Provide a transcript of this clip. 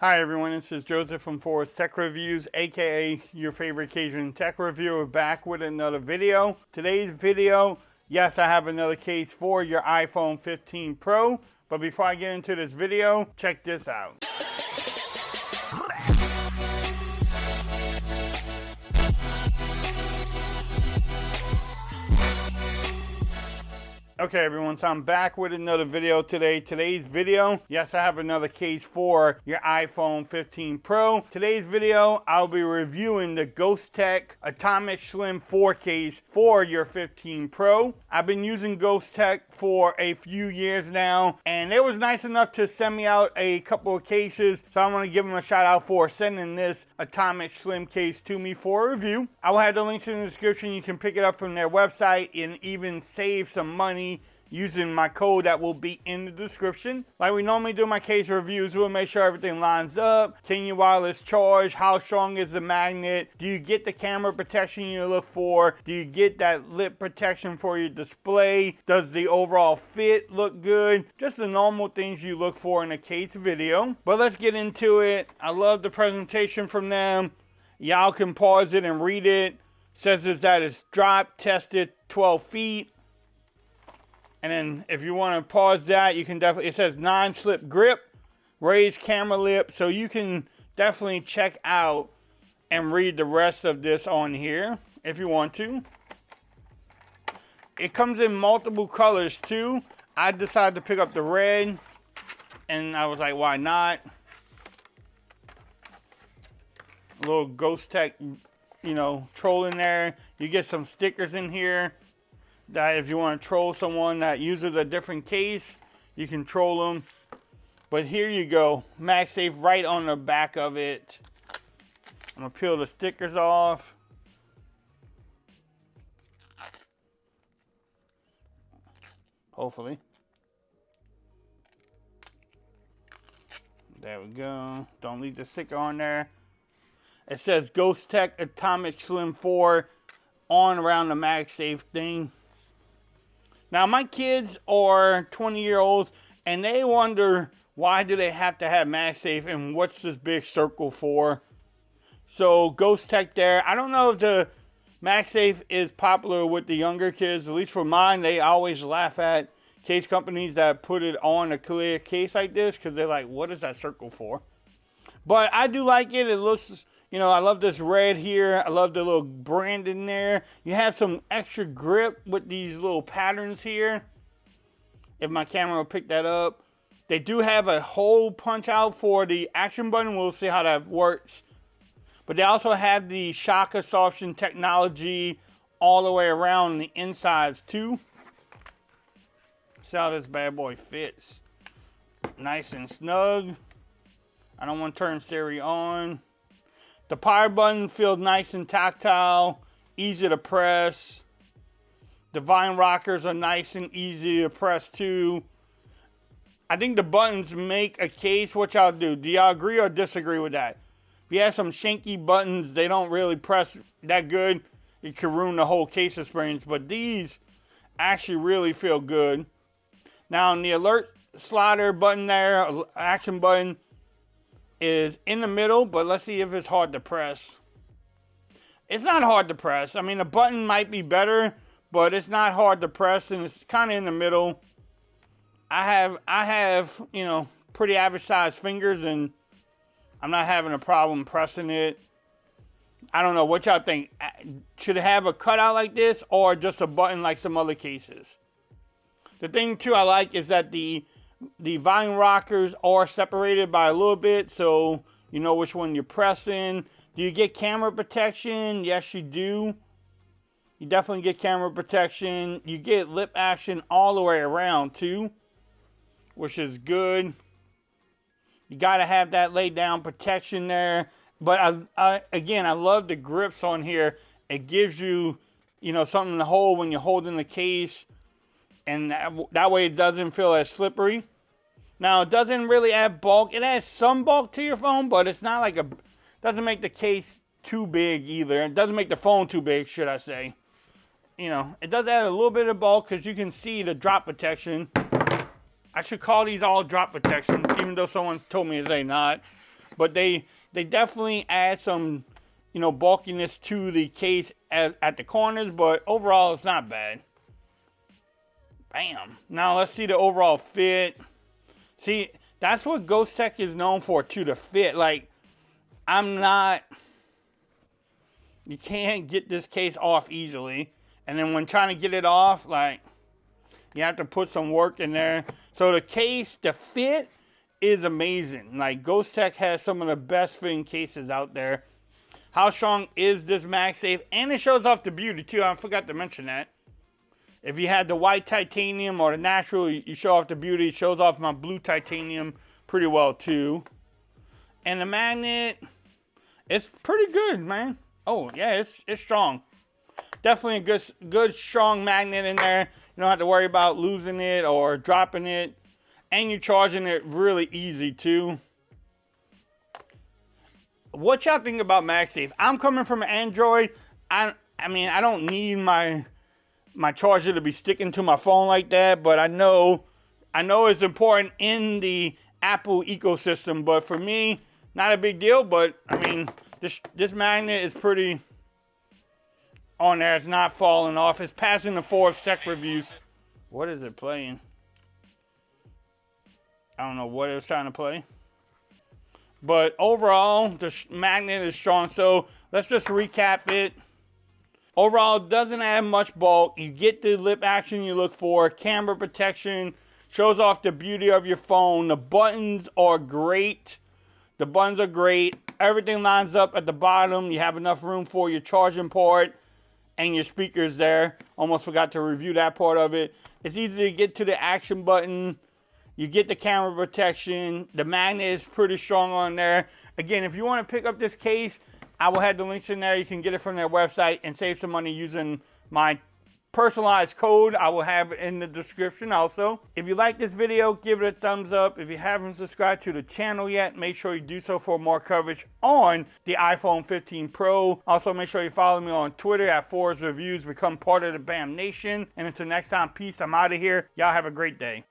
Hi everyone, this is Joseph from Forest Tech Reviews, aka your favorite Cajun tech reviewer, back with another video. Today's video, yes, I have another case for your iPhone 15 Pro, but before I get into this video, check this out. Okay everyone, so I'm back with another video today. Today's video, yes, I have another case for your iPhone 15 Pro. Today's video, I'll be reviewing the Ghostek Atomic Slim 4 case for your 15 Pro. I've been using Ghostek for a few years now, and it was nice enough to send me out a couple of cases, so I want to give them a shout out for sending this Atomic Slim case to me for a review. I will have the links in the description. You can pick it up from their website and even save some money using my code that will be in the description. Like we normally do my case reviews, we'll make sure everything lines up. Can your wireless charge? How strong is the magnet? Do you get the camera protection you look for? Do you get that lip protection for your display? Does the overall fit look good? Just the normal things you look for in a case video. But let's get into it. I love the presentation from them. Y'all can pause it and read it. It says that it's drop tested 12 feet. And then if you want to pause that, you can definitely, it says non-slip grip, raised camera lip. So you can definitely check out and read the rest of this on here if you want to. It comes in multiple colors too. I decided to pick up the red and I was like, why not? A little Ghostek, troll in there. You get some stickers in here that if you want to troll someone that uses a different case, you can troll them. But here you go, MagSafe right on the back of it. I'm gonna peel the stickers off. Hopefully. There we go. Don't leave the sticker on there. It says Ghostek Atomic Slim 4 on around the MagSafe thing. Now, my kids are 20-year-olds, and they wonder why do they have to have MagSafe and what's this big circle for? So, Ghostek there. I don't know if the MagSafe is popular with the younger kids. At least for mine, they always laugh at case companies that put it on a clear case like this because they're like, what is that circle for? But I do like it. It looks... I love this red here. I love the little brand in there. You have some extra grip with these little patterns here. If my camera will pick that up. They do have a hole punch out for the action button. We'll see how that works. But they also have the shock absorption technology all the way around the insides too. See how this bad boy fits. Nice and snug. I don't want to turn Siri on. The power button feels nice and tactile, easy to press. The vine rockers are nice and easy to press too. I think the buttons make a case. What y'all do? Do y'all agree or disagree with that? If you have some shanky buttons, they don't really press that good. It can ruin the whole case experience. But these actually really feel good. Now on the alert slider button there, action button, is in the middle, but let's see if it's hard to press. It's not hard to press. I mean, the button might be better, but it's not hard to press, and it's kind of in the middle. I have, pretty average sized fingers, and I'm not having a problem pressing it. I don't know what y'all think. Should it have a cutout like this, or just a button like some other cases? The thing too I like is that the vine rockers are separated by a little bit, so you know which one you're pressing. Do you get camera protection? Yes, you do. You definitely get camera protection. You get lip action all the way around too, which is good. You got to have that laid down protection there. But again, I love the grips on here. It gives you, something to hold when you're holding the case. And that way it doesn't feel as slippery. Now, it doesn't really add bulk. It adds some bulk to your phone, but it's not like doesn't make the case too big either. It doesn't make the phone too big, should I say. It does add a little bit of bulk because you can see the drop protection. I should call these all drop protection, even though someone told me they're not. but they definitely add some, you know, bulkiness to the case at the corners, but overall it's not bad. Bam. Now let's see the overall fit. See, that's what Ghostek is known for too, the fit. Like, you can't get this case off easily. And then when trying to get it off, like, you have to put some work in there. So the case, the fit is amazing. Like, Ghostek has some of the best fitting cases out there. How strong is this MagSafe? And it shows off the beauty too. I forgot to mention that. If you had the white titanium or the natural, you show off the beauty. It shows off my blue titanium pretty well too. And the magnet, it's pretty good, man. Oh yeah, it's strong. Definitely a good strong magnet in there. You don't have to worry about losing it or dropping it. And you're charging it really easy too. What y'all think about MagSafe? I'm coming from Android. I mean, I don't need my charger to be sticking to my phone like that, but I know it's important in the Apple ecosystem. But for me, not a big deal. But I mean, this magnet is pretty on there. It's not falling off. It's passing the Forbes Tech reviews. What is it playing? I don't know what it was trying to play. But overall, the magnet is strong. So let's just recap it. Overall, it doesn't add much bulk. You get the lip action you look for. Camera protection. Shows off the beauty of your phone. The buttons are great. Everything lines up at the bottom. You have enough room for your charging port and your speakers there. Almost forgot to review that part of it. It's easy to get to the action button. You get the camera protection. The magnet is pretty strong on there. Again, if you want to pick up this case, I will have the links in there. You can get it from their website and save some money using my personalized code. I will have it in the description also. If you like this video, give it a thumbs up. If you haven't subscribed to the channel yet, make sure you do so for more coverage on the iPhone 15 Pro. Also, make sure you follow me on Twitter at Forbes Reviews. Become part of the BAM Nation. And until next time, peace. I'm out of here. Y'all have a great day.